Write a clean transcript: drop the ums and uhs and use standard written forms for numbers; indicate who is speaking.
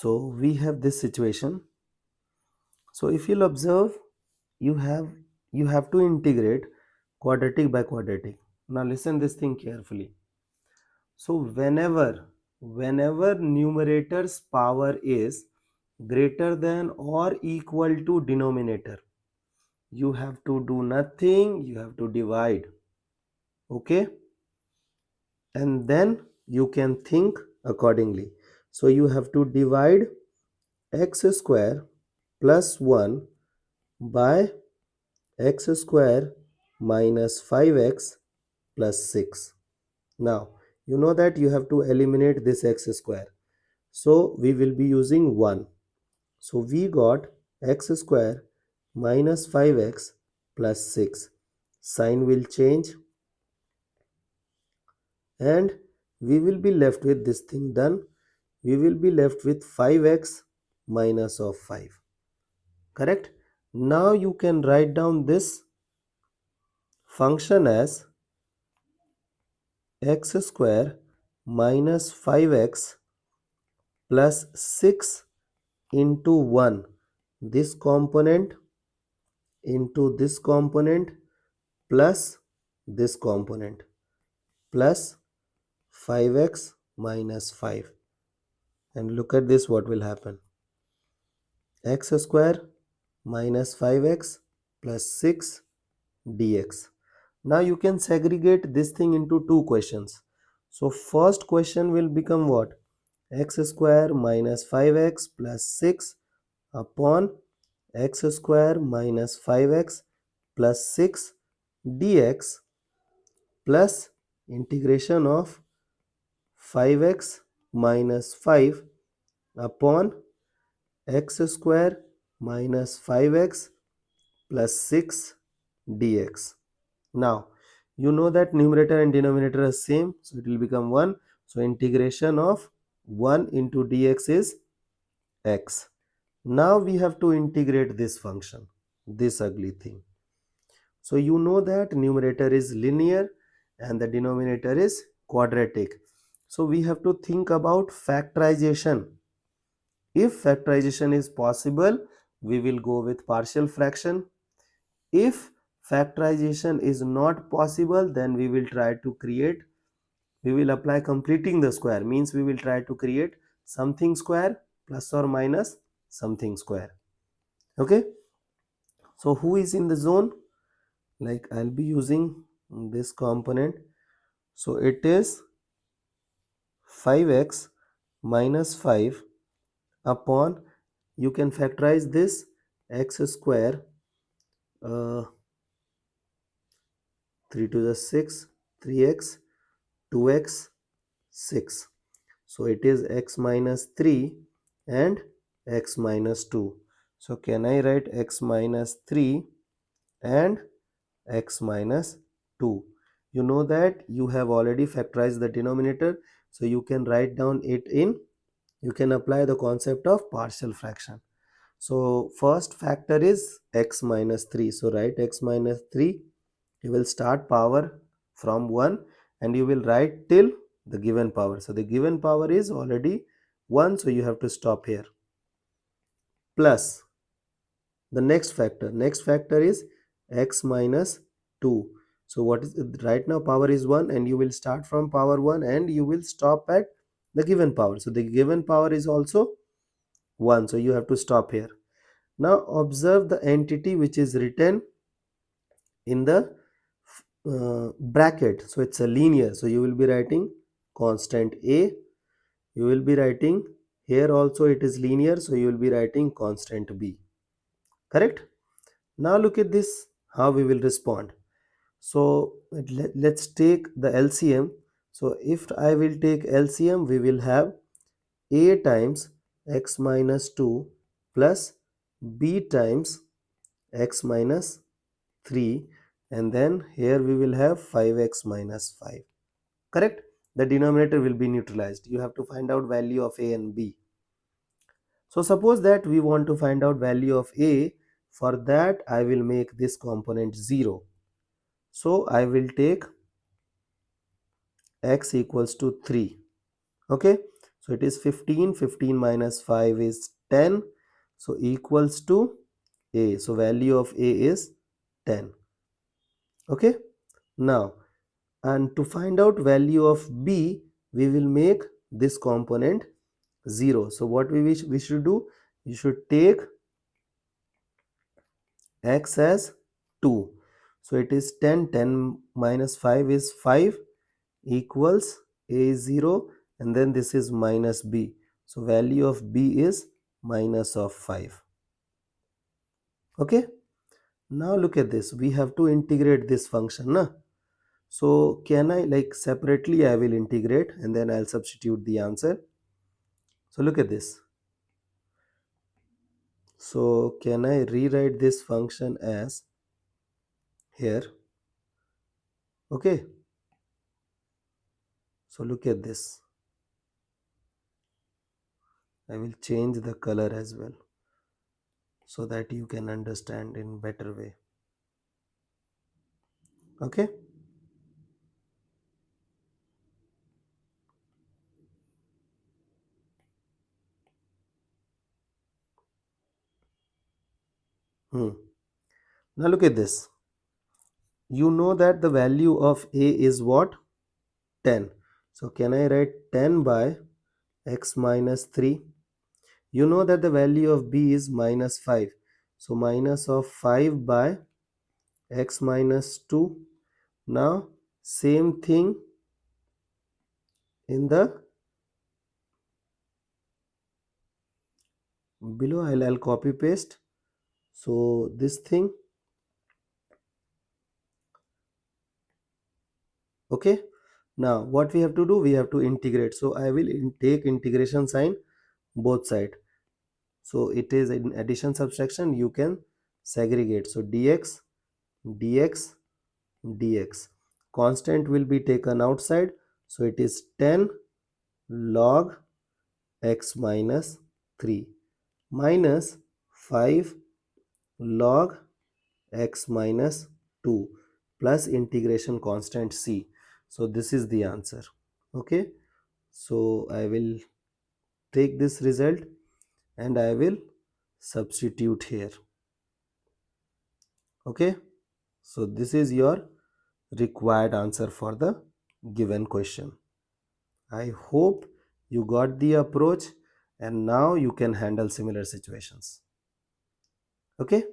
Speaker 1: So we have this situation. So if you'll observe, you have to integrate quadratic by quadratic. Now listen this thing carefully. So whenever numerator's power is greater than or equal to denominator, you have to do nothing, you have to divide. Okay, and then you can think accordingly. So you have to divide x square plus 1 by x square minus 5x plus 6. Now you know that you have to eliminate this x square, so we will be using 1. So we got x square minus 5x plus 6. Sign will change and we will be left with this thing done. We will be left with 5x minus of 5. Correct? Now you can write down this function as x square minus 5x plus 6 into 1. This component into this component plus this component plus 5x minus 5. And look at this, what will happen. X square minus 5x plus 6 dx. Now you can segregate this thing into two questions. So first question will become what? X square minus 5x plus 6 upon x square minus 5x plus 6 dx plus integration of 5x minus 5 upon x square minus 5x plus 6 dx. Now you know that numerator and denominator are same, so it will become 1. So integration of 1 into dx is x. Now we have to integrate this function, this ugly thing. So you know that numerator is linear and the denominator is quadratic. So we have to think about factorization. If factorization is possible, we will go with partial fraction. If factorization is not possible, then we will try to create, we will apply completing the square, means we will try to create something square plus or minus something square. Okay, so who is in the zone? Like I'll be using this component. So it is 5x minus 5 upon, you can factorize this, x square 3 to the 6, 3x, 2x, 6. So it is x minus 3 and x minus 2. So can I write x minus 3 and x minus 2? You know that you have already factorized the denominator, so you can write down it in, you can apply the concept of partial fraction. So first factor is x minus 3. So write x minus 3. You will start power from 1 and you will write till the given power. So the given power is already 1, so you have to stop here. Plus the next factor is x minus 2. So what is it? Right now power is 1 and you will start from power 1 and you will stop at the given power. So the given power is also 1, so you have to stop here. Now observe the entity which is written in the bracket. So it's a linear, so you will be writing constant a. You will be writing here also it is linear, so you will be writing constant b. Correct? Now look at this, how we will respond. So let's take the LCM. So if I will take LCM, we will have a times x minus 2 plus b times x minus 3, and then here we will have 5x minus 5. Correct? The denominator will be neutralized. You have to find out value of a and b. So suppose that we want to find out value of a. For that I will make this component 0. So I will take x equals to 3. Okay, So it is 15. 15 minus 5 is 10. So equals to a. So value of a is 10. Okay. Now, and to find out value of b, we will make this component 0. So what we should do? You should take x as 2. So it is 10. 10 minus 5 is 5 equals a is 0, and then this is minus b. So value of b is minus of 5. Okay. Now look at this. We have to integrate this function. Na? So can I, like, separately I will integrate and then I'll substitute the answer. So look at this. So can I rewrite this function as here? Okay. So look at this. I will change the color as well so that you can understand in better way. Okay. Now look at this. You know that the value of a is what? 10. So can I write 10 by x minus 3? You know that the value of b is minus 5. So minus of 5 by x minus 2. Now same thing in the below. I'll copy paste. So this thing. Okay. Now what we have to do? We have to integrate. So I will take integration sign both side. So it is in addition subtraction, you can segregate. So dx, dx, dx. Constant will be taken outside. So it is 10 log x minus 3 minus 5 log x minus 2 plus integration constant c. So this is the answer. Okay. So I will take this result and I will substitute here. Okay. So this is your required answer for the given question. I hope you got the approach and now you can handle similar situations. Okay.